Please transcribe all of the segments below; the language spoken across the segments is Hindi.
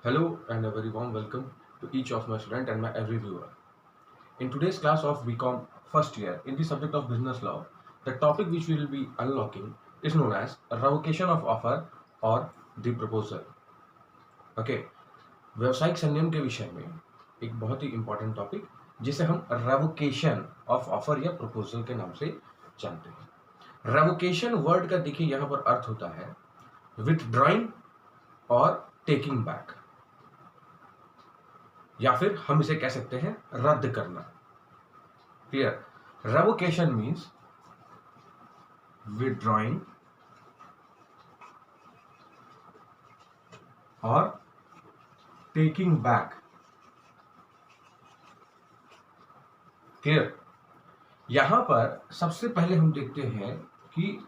Hello and a very warm welcome to each of my student and my every viewer. In today's class of BCom first year in the subject of business law, the topic which we will be unlocking is known as revocation of offer or the proposal. Okay, व्यवसायिक संयम के विषय में एक बहुत ही इंपॉर्टेंट टॉपिक जिसे हम रेवोकेशन ऑफ ऑफर या प्रपोजल के नाम से जानते हैं। रेवोकेशन वर्ड का देखिए यहाँ पर अर्थ होता है विथड्रॉइंग और टेकिंग बैक, या फिर हम इसे कह सकते हैं रद्द करना। क्लियर? रेवोकेशन मीन्स विथड्रॉइंग और टेकिंग बैक। क्लियर? यहां पर सबसे पहले हम देखते हैं कि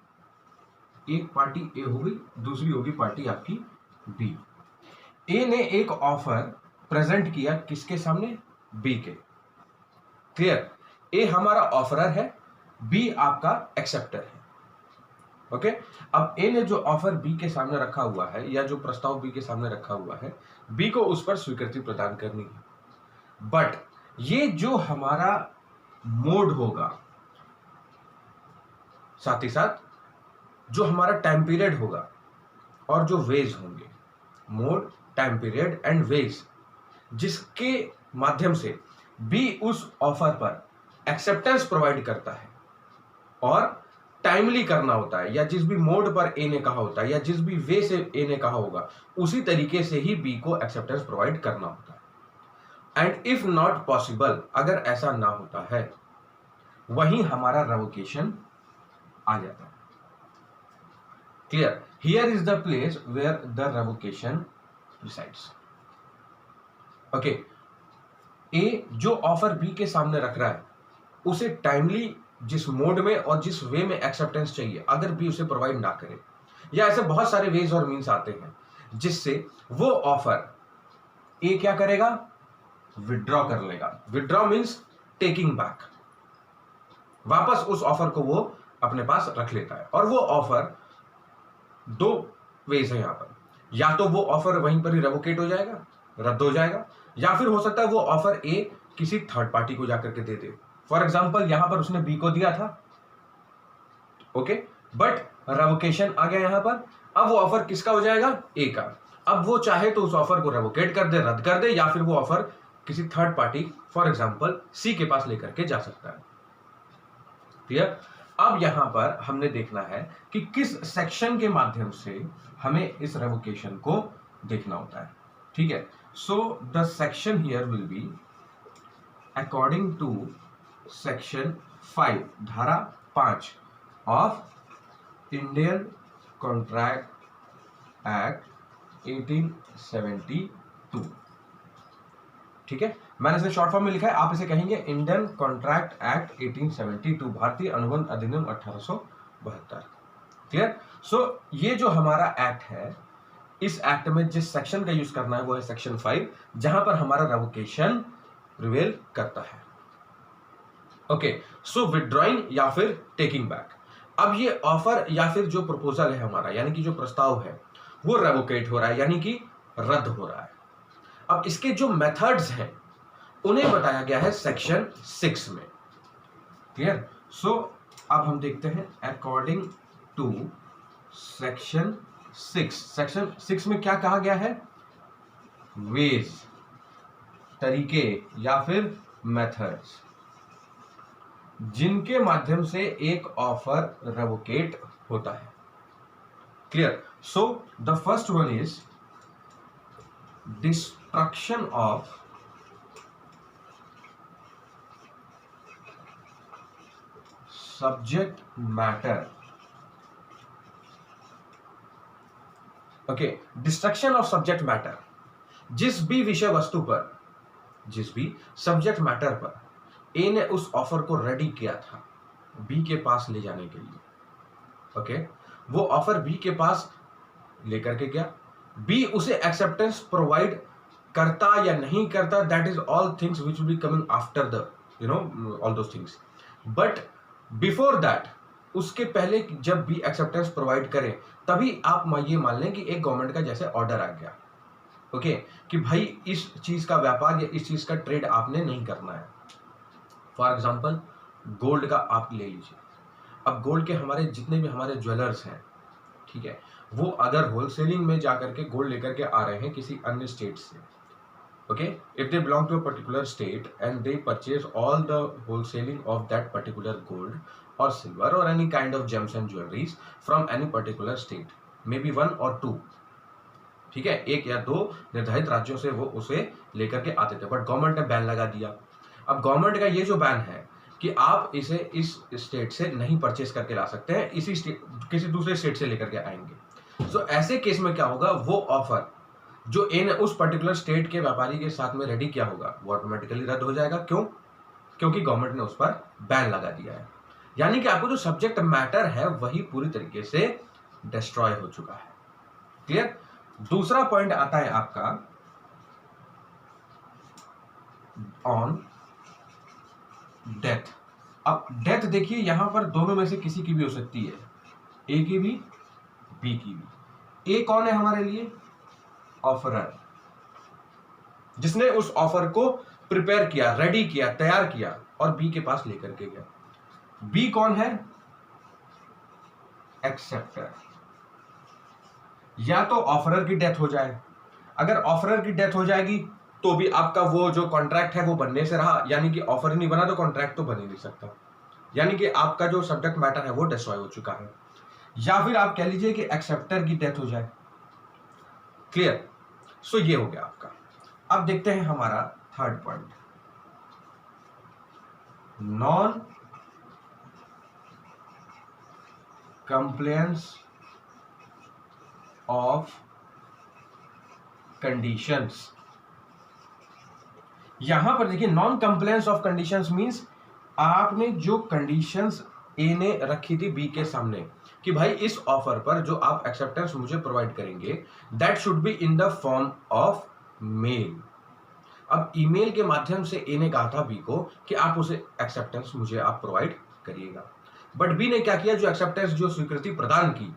एक पार्टी ए होगी, दूसरी होगी पार्टी आपकी बी। ए ने एक ऑफर प्रेजेंट किया किसके सामने? बी के। क्लियर? ए हमारा ऑफरर है, बी आपका एक्सेप्टर है। ओके, अब ए ने जो ऑफर बी के सामने रखा हुआ है या जो प्रस्ताव बी के सामने रखा हुआ है, बी को उस पर स्वीकृति प्रदान करनी है। बट ये जो हमारा मोड होगा, साथ ही साथ जो हमारा टाइम पीरियड होगा और जो वेज होंगे, mode, time period and wage, जिसके माध्यम से बी उस ऑफर पर एक्सेप्टेंस प्रोवाइड करता है और टाइमली करना होता है, या जिस भी मोड पर ए ने कहा होता है या जिस भी वे से ए ने कहा होगा उसी तरीके से ही बी को एक्सेप्टेंस प्रोवाइड करना होता है। एंड इफ नॉट पॉसिबल, अगर ऐसा ना होता है, वहीं हमारा रेवोकेशन आ जाता है। Clear? Here is the place where the revocation resides. Okay, A जो ऑफर बी के सामने रख रहा है उसे टाइमली जिस मोड में और जिस वे में एक्सेप्टेंस चाहिए, अगर बी उसे प्रोवाइड ना करे, या ऐसे बहुत सारे वेज और मीन्स आते हैं जिससे वो ऑफर ए क्या करेगा? विड्रॉ कर लेगा। विड्रॉ मीन्स टेकिंग बैक, वापस उस ऑफर को वो अपने पास रख लेता है। और वो ऑफर दो वेज है यहां पर, या तो वो ऑफर वहीं पर ही रेवोकेट हो जाएगा, रद्द हो जाएगा, या फिर हो सकता है वो ऑफर ए किसी थर्ड पार्टी को जाकर के दे दे। फॉर एग्जाम्पल यहां पर उसने बी को दिया था, ओके, बट रेवोकेशन आ गया यहां पर। अब वो ऑफर किसका हो जाएगा? ए का। अब वो चाहे तो उस ऑफर को रेवोकेट कर दे, रद्द कर दे, या फिर वो ऑफर किसी थर्ड पार्टी, फॉर एग्जाम्पल सी के पास लेकर के जा सकता है। क्लियर? अब यहां पर हमने देखना है कि किस सेक्शन के माध्यम से हमें इस रेवोकेशन को देखना होता है। ठीक है, so the section here will be according to section 5, धारा 5 ऑफ इंडियन कॉन्ट्रैक्ट एक्ट 1872। ठीक है, मैंने इसे शॉर्ट फॉर्म में लिखा है, आप इसे कहेंगे इंडियन कॉन्ट्रैक्ट एक्ट 1872, भारतीय अनुबंध अधिनियम 1872। क्लियर? सो ये जो हमारा एक्ट है, इस एक्ट में जिस सेक्शन का यूज करना है वो है सेक्शन 5, जहां पर हमारा रेवोकेशन प्रिवेल करता है। ओके, सो विड्रॉइंग या फिर टेकिंग बैक। अब ये ऑफर या फिर जो प्रपोजल है हमारा, यानी कि जो प्रस्ताव है, वो रेवोकेट हो रहा है, यानी कि रद्द हो रहा है। अब इसके जो मेथड्स हैं उन्हें बताया गया है सेक्शन 6 में। क्लियर? सो अब हम देखते हैं अकॉर्डिंग टू सेक्शन 6। सेक्शन 6 में क्या कहा गया है? वेज, तरीके या फिर मेथड्स, जिनके माध्यम से एक ऑफर रेवोकेट होता है। Clear? So the first one is destruction of subject matter. Okay, destruction of subject matter, जिस भी विषय वस्तु पर, जिस भी सब्जेक्ट मैटर पर ए ने उस ऑफर को रेडी किया था बी के पास ले जाने के लिए, ओके, वो ऑफर बी के पास लेकर के गया, बी उसे एक्सेप्टेंस प्रोवाइड करता या नहीं करता, that is all things which will be coming after the all those things. But before that, उसके पहले जब भी एक्सेप्टेंस प्रोवाइड करें, तभी आप ये मान लें कि एक गवर्नमेंट का जैसे ऑर्डर आ गया। ओके, कि भाई इस चीज का व्यापार या इस चीज का ट्रेड आपने नहीं करना है। फॉर एग्जाम्पल गोल्ड का आप ले लीजिए। अब गोल्ड के हमारे जितने भी हमारे ज्वेलर्स हैं, ठीक है, वो अगर होलसेलिंग में जाकर के गोल्ड लेकर के आ रहे हैं किसी अन्य स्टेट से, okay, if they belong to a particular state and they purchase all the wholesaling of that particular gold और सिल्वर और any kind of gems and jewelleries from any particular state, may be 1 और 2, ठीक है, 1 या 2 निर्धारित राज्यों से वो उसे लेकर के आते थे, बट गवर्नमेंट ने बैन लगा दिया। अब गवर्नमेंट का ये जो बैन है कि आप इसे इस स्टेट से नहीं परचेस करके ला सकते हैं, इसी स्टेट किसी दूसरे स्टेट से लेकर के आएंगे। सो ऐसे केस में क्या होगा, वो ऑफर जो ए ने उस पर्टिकुलर स्टेट के व्यापारी के साथ में रेडी किया होगा वो ऑटोमेटिकली रद्द हो जाएगा। क्यों? क्योंकि गवर्नमेंट ने उस पर बैन लगा दिया है। यानी कि आपको जो सब्जेक्ट मैटर है वही पूरी तरीके से डिस्ट्रॉय हो चुका है। क्लियर? दूसरा पॉइंट आता है आपका ऑन डेथ। अब डेथ देखिए यहां पर दोनों में से किसी की भी हो सकती है, ए की भी बी की भी। ए कौन है हमारे लिए? ऑफरर, जिसने उस ऑफर को प्रिपेयर किया, रेडी किया, तैयार किया और बी के पास लेकर के गया। बी कौन है? एक्सेप्टर। या तो ऑफरर की डेथ हो जाए, अगर ऑफरर की डेथ हो जाएगी तो भी आपका वो जो कॉन्ट्रैक्ट है वो बनने से रहा, यानी कि ऑफर नहीं बना तो कॉन्ट्रैक्ट तो बन ही नहीं सकता, यानी कि आपका जो सब्जेक्ट मैटर है वो डिस्ट्रॉय हो चुका है। या फिर आप कह लीजिए कि एक्सेप्टर की डेथ हो जाए। क्लियर? सो ये हो गया आपका। अब देखते हैं हमारा third point, non compliance of conditions. यहां पर देखिए non compliance of conditions means आपने जो कंडीशंस ए ने रखी थी बी के सामने कि भाई इस ऑफर पर जो आप एक्सेप्टेंस मुझे प्रोवाइड करेंगे that should be in the form of mail. अब ईमेल के माध्यम से ए ने कहा था बी को कि आप उसे एक्सेप्टेंस मुझे आप प्रोवाइड करिएगा, बट बी ने क्या किया, जो एक्सेप्टेंस जो स्वीकृति प्रदान की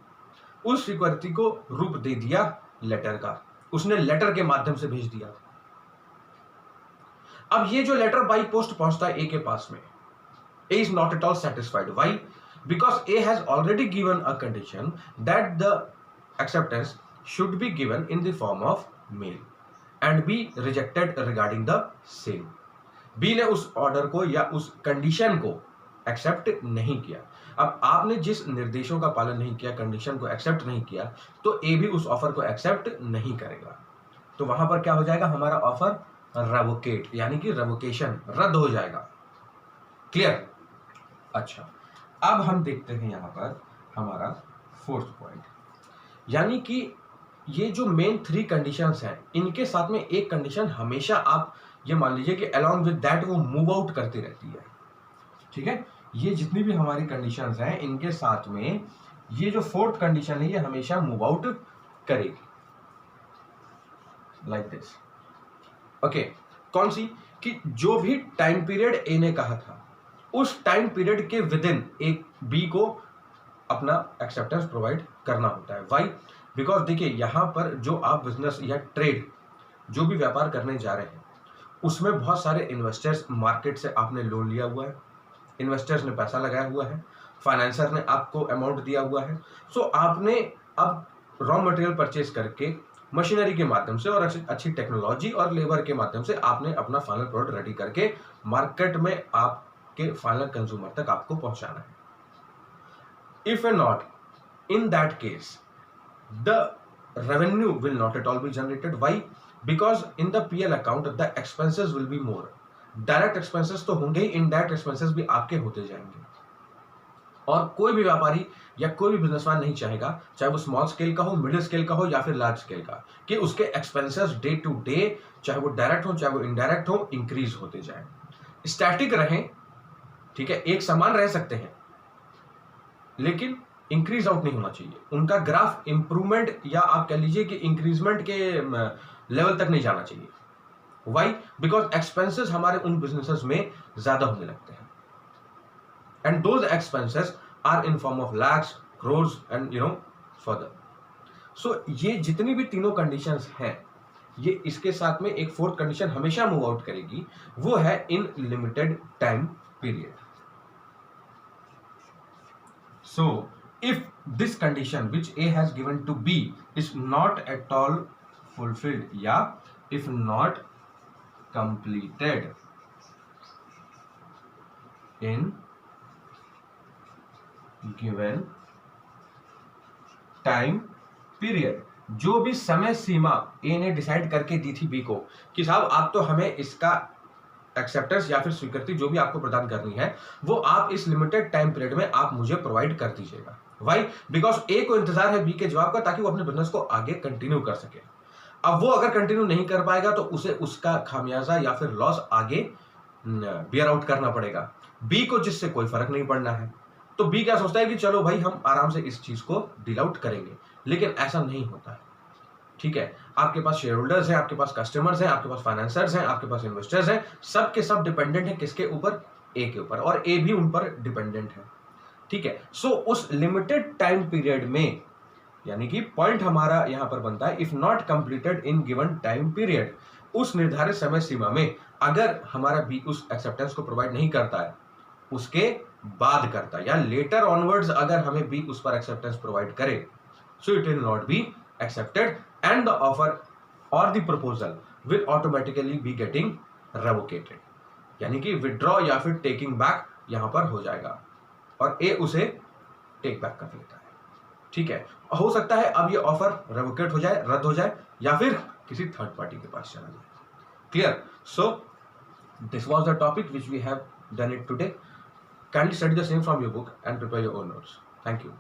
उस स्वीकृति को रूप दे दिया लेटर का, उसने लेटर के माध्यम से भेज दिया। अब ये जो लेटर बाई पोस्ट पहुंचता है ए के पास में, A is not at all satisfied. Why? Because A has already given a condition that the acceptance should be given in the form of mail and B rejected regarding the same. B ने उस ऑर्डर को या उस कंडीशन को एक्सेप्ट नहीं किया। अब आपने जिस निर्देशों का पालन नहीं किया, कंडीशन को एक्सेप्ट नहीं किया, तो ए भी उस ऑफर को एक्सेप्ट नहीं करेगा। तो वहां पर क्या हो जाएगा, हमारा ऑफर रेवोकेट यानी कि रेवोकेशन रद्द हो जाएगा। क्लियर? अच्छा, अब हम देखते हैं यहां पर हमारा फोर्थ पॉइंट, यानी कि ये जो मेन 3 कंडीशंस हैं इनके साथ में एक कंडीशन हमेशा आप ये मान लीजिए कि अलॉन्ग विद दैट वो मूव आउट करती रहती है। ठीक है, ये जितनी भी हमारी कंडीशंस हैं इनके साथ में ये जो फोर्थ कंडीशन है ये हमेशा मूव आउट करेगी, लाइक दिस। ओके, कौन सी? कि जो भी टाइम पीरियड ए ने कहा था उस टाइम पीरियड के विद इन एक बी को अपना एक्सेप्टेंस प्रोवाइड करना होता है। व्हाई? बिकॉज देखिए यहां पर जो आप बिजनेस या ट्रेड जो भी व्यापार करने जा रहे हैं उसमें बहुत सारे इन्वेस्टर्स, मार्केट से आपने लोन लिया हुआ है, इन्वेस्टर्स ने पैसा लगाया हुआ है, फाइनेंसर ने आपको अमाउंट दिया हुआ है। सो आपने अब रॉ मटेरियल परचेज करके मशीनरी के माध्यम से और अच्छी टेक्नोलॉजी और लेबर के माध्यम से आपने अपना फाइनल प्रोडक्ट रेडी करके मार्केट में आपके फाइनल कंज्यूमर तक आपको पहुंचाना है। If A not in that case the revenue will not at all be generated. Why? Because in the PL account the expenses will be more. Direct expenses तो होंगे ही, इनडायरेक्ट एक्सपेंसेस भी आपके होते जाएंगे। और कोई भी व्यापारी या कोई भी बिजनेसमैन नहीं चाहेगा, चाहे वो स्मॉल स्केल का हो, मिडिल स्केल का हो या फिर लार्ज स्केल का, कि उसके एक्सपेंसेस डे टू डे चाहे वो डायरेक्ट हो चाहे वो इनडायरेक्ट हो इंक्रीज होते जाए। स्टैटिक रहें, ठीक है, एक समान रह सकते हैं लेकिन इंक्रीज आउट नहीं होना चाहिए, उनका ग्राफ इंप्रूवमेंट या आप कह लीजिए कि इंक्रीजमेंट के लेवल तक नहीं जाना चाहिए। व्हाई? बिकॉज एक्सपेंसेस हमारे उन बिजनेसेस में ज्यादा होने लगते हैं and those expenses are in form of lakhs, crores and further. So ये जितनी भी तीनों कंडीशंस हैं ये इसके साथ में एक फोर्थ कंडीशन हमेशा मूव आउट करेगी, वो है in limited time period. So if this condition which A has given to B is not at all fulfilled, या if not completed in given time period, जो भी समय सीमा ए ने डिसाइड करके दी थी बी को कि साहब आप तो हमें इसका एक्सेप्टेंस या फिर स्वीकृति जो भी आपको प्रदान करनी है वो आप इस लिमिटेड टाइम पीरियड में आप मुझे प्रोवाइड कर दीजिएगा. वाई? बिकॉज ए को इंतजार है बी के जवाब का, ताकि वो अपने बिजनेस को आगे कंटिन्यू कर सके. अब वो अगर कंटिन्यू नहीं कर पाएगा तो उसे उसका खामियाजा या फिर लॉस आगे बियर आउट करना पड़ेगा. बी को जिससे कोई फर्क नहीं पड़ना है, तो बी क्या सोचता है कि चलो भाई हम आराम से इस चीज को डील आउट करेंगे, लेकिन ऐसा नहीं होता है. ठीक है, आपके पास शेयर होल्डर्स हैं, आपके पास कस्टमर्स हैं, आपके पास फाइनेंसर्स हैं, आपके पास इन्वेस्टर्स हैं, सब के सब डिपेंडेंट है किसके ऊपर? ए के ऊपर, और ए भी उन पर डिपेंडेंट है. ठीक है, सो उस लिमिटेड टाइम पीरियड में, यानी कि पॉइंट हमारा यहां पर बनता है if not completed in given time period, उस निर्धारित समय सीमा में अगर हमारा बी उस एक्सेप्टेंस को प्रोवाइड नहीं करता है, उसके बाद करता है, या लेटर ऑनवर्ड्स अगर हमें बी उस पर एक्सेप्टेंस प्रोवाइड करे, so it will not be accepted and the offer और the proposal will automatically be getting revocated, यानी कि विड्रॉ या फिर टेकिंग बैक यहां पर हो जाएगा और ए उसे टेक बैक कर लेता है. ठीक है, हो सकता है अब ये ऑफर रेवोकेट हो जाए, रद्द हो जाए, या फिर किसी थर्ड पार्टी के पास चला जाए. Clear? So this was the topic which we have done it today. Kindly study the same from your book and prepare your own notes. Thank you.